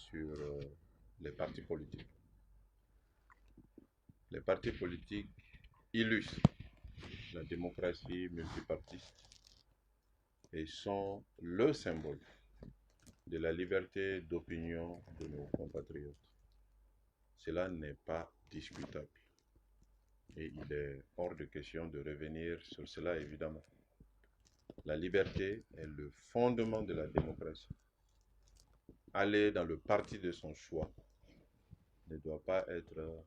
sur les partis politiques. Les partis politiques illustrent la démocratie multipartiste et sont le symbole de la liberté d'opinion de nos compatriotes. Cela n'est pas discutable. Et il est hors de question de revenir sur cela, évidemment. La liberté est le fondement de la démocratie. Aller dans le parti de son choix ne doit pas être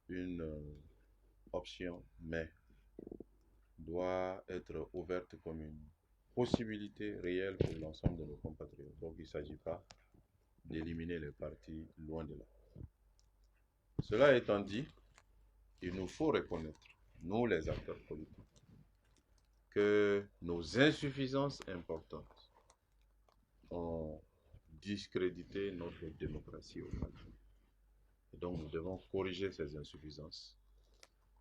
une option, mais doit être ouverte comme une possibilité réelle pour l'ensemble de nos compatriotes. Donc il ne s'agit pas d'éliminer les partis, loin de là. Cela étant dit, il nous faut reconnaître, nous les acteurs politiques, que nos insuffisances importantes ont discrédité notre démocratie au Mali. Et donc nous devons corriger ces insuffisances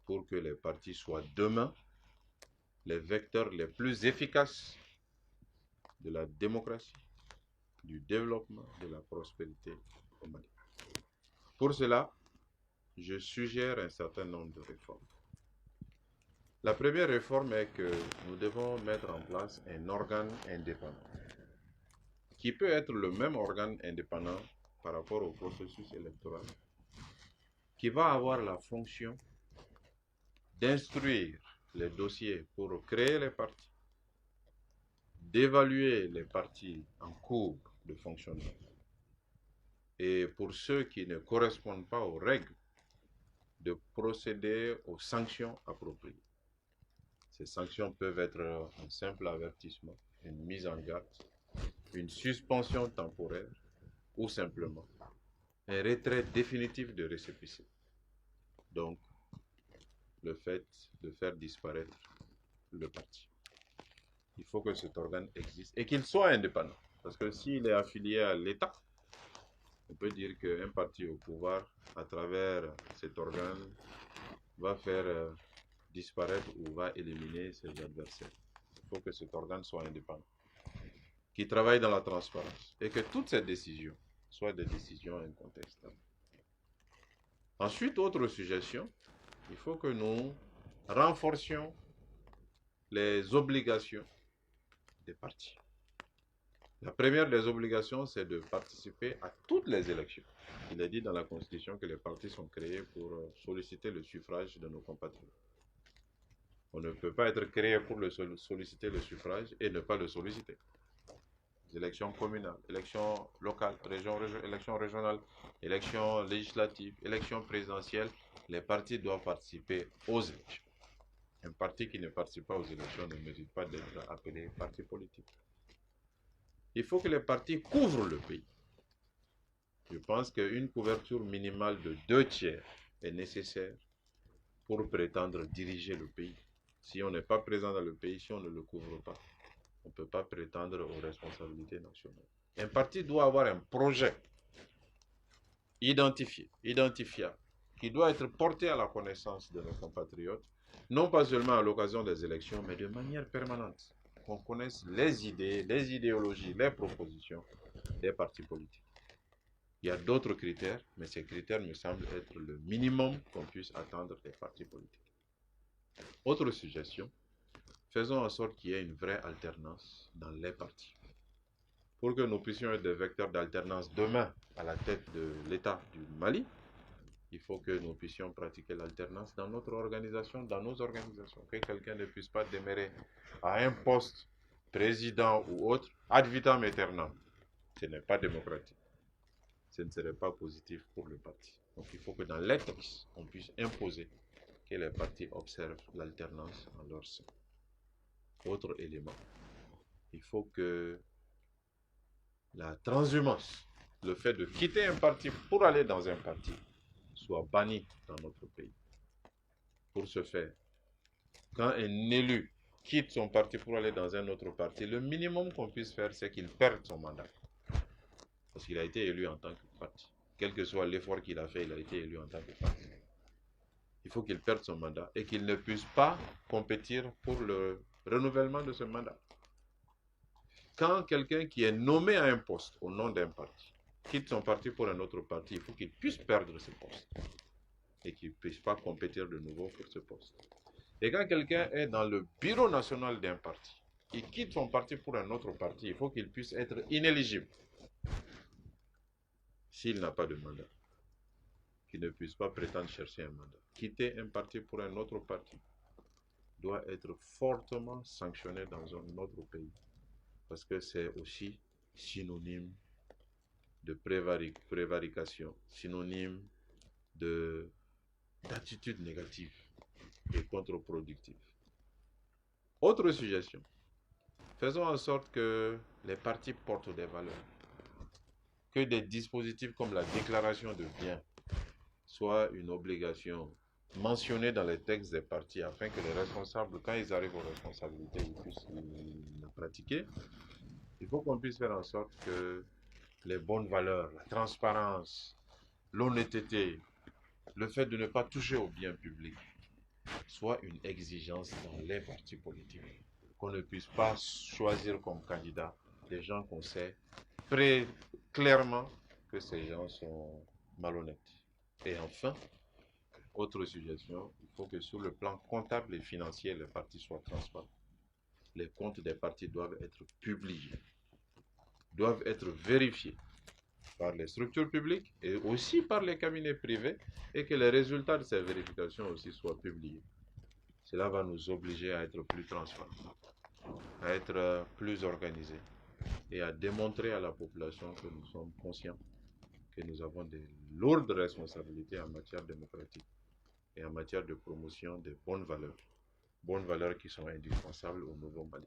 pour que les partis soient demain les vecteurs les plus efficaces de la démocratie, du développement, de la prospérité au Mali. Pour cela, je suggère un certain nombre de réformes. La première réforme est que nous devons mettre en place un organe indépendant, qui peut être le même organe indépendant par rapport au processus électoral, qui va avoir la fonction d'instruire les dossiers pour créer les partis, d'évaluer les partis en cours de fonctionnement, et pour ceux qui ne correspondent pas aux règles, de procéder aux sanctions appropriées. Ces sanctions peuvent être un simple avertissement, une mise en garde, une suspension temporaire ou simplement un retrait définitif de récépissé. Donc, le fait de faire disparaître le parti. Il faut que cet organe existe et qu'il soit indépendant. Parce que s'il est affilié à l'État, on peut dire qu'un parti au pouvoir, à travers cet organe, va faire disparaître ou va éliminer ses adversaires. Il faut que cet organe soit indépendant, qui travaille dans la transparence et que toutes ces décisions soient des décisions incontestables. Ensuite, autre suggestion, il faut que nous renforcions les obligations des partis. La première des obligations, c'est de participer à toutes les élections. Il est dit dans la Constitution que les partis sont créés pour solliciter le suffrage de nos compatriotes. On ne peut pas être créé pour solliciter le suffrage et ne pas le solliciter. Les élections communales, élections locales, élections régionales, élections législatives, élections présidentielles, les partis doivent participer aux élections. Un parti qui ne participe pas aux élections ne mérite pas d'être appelé parti politique. Il faut que les partis couvrent le pays. Je pense qu'une couverture minimale de 2/3 est nécessaire pour prétendre diriger le pays. Si on n'est pas présent dans le pays, si on ne le couvre pas, on ne peut pas prétendre aux responsabilités nationales. Un parti doit avoir un projet identifiable, qui doit être porté à la connaissance de nos compatriotes, non pas seulement à l'occasion des élections, mais de manière permanente. Qu'on connaisse les idées, les idéologies, les propositions des partis politiques. Il y a d'autres critères, mais ces critères me semblent être le minimum qu'on puisse attendre des partis politiques. Autre suggestion, faisons en sorte qu'il y ait une vraie alternance dans les partis. Pour que nous puissions être des vecteurs d'alternance demain à la tête de l'État du Mali, il faut que nous puissions pratiquer l'alternance dans notre organisation, dans nos organisations. Que quelqu'un ne puisse pas demeurer à un poste, président ou autre, ad vitam aeternam. Ce n'est pas démocratique. Ce ne serait pas positif pour le parti. Donc il faut que dans les textes, on puisse imposer que les partis observent l'alternance en leur sein. Autre élément, il faut que la transhumance, le fait de quitter un parti pour aller dans un parti, soit banni dans notre pays. Pour ce faire, quand un élu quitte son parti pour aller dans un autre parti, le minimum qu'on puisse faire, c'est qu'il perde son mandat. Parce qu'il a été élu en tant que parti. Quel que soit l'effort qu'il a fait, il a été élu en tant que parti. Il faut qu'il perde son mandat et qu'il ne puisse pas compétir pour le renouvellement de ce mandat. Quand quelqu'un qui est nommé à un poste au nom d'un parti quitte son parti pour un autre parti, il faut qu'il puisse perdre ce poste et qu'il ne puisse pas compétir de nouveau pour ce poste. Et quand quelqu'un est dans le bureau national d'un parti, il quitte son parti pour un autre parti, il faut qu'il puisse être inéligible s'il n'a pas de mandat, qu'il ne puisse pas prétendre chercher un mandat. Quitter un parti pour un autre parti doit être fortement sanctionné dans un autre pays, parce que c'est aussi synonyme de prévarication, synonyme d'attitude négative et contre-productive. Autre suggestion, faisons en sorte que les partis portent des valeurs, que des dispositifs comme la déclaration de biens soient une obligation mentionnée dans les textes des partis afin que les responsables, quand ils arrivent aux responsabilités, ils puissent la pratiquer. Il faut qu'on puisse faire en sorte que les bonnes valeurs, la transparence, l'honnêteté, le fait de ne pas toucher aux biens publics soit une exigence dans les partis politiques. Qu'on ne puisse pas choisir comme candidat des gens qu'on sait très clairement que ces gens sont malhonnêtes. Et enfin, autre suggestion, il faut que sur le plan comptable et financier, les partis soient transparents. Les comptes des partis doivent être publiés, doivent être vérifiés par les structures publiques et aussi par les cabinets privés, et que les résultats de ces vérifications aussi soient publiés. Cela va nous obliger à être plus transparents, à être plus organisés et à démontrer à la population que nous sommes conscients que nous avons de lourdes responsabilités en matière démocratique et en matière de promotion des bonnes valeurs qui sont indispensables au nouveau Mali.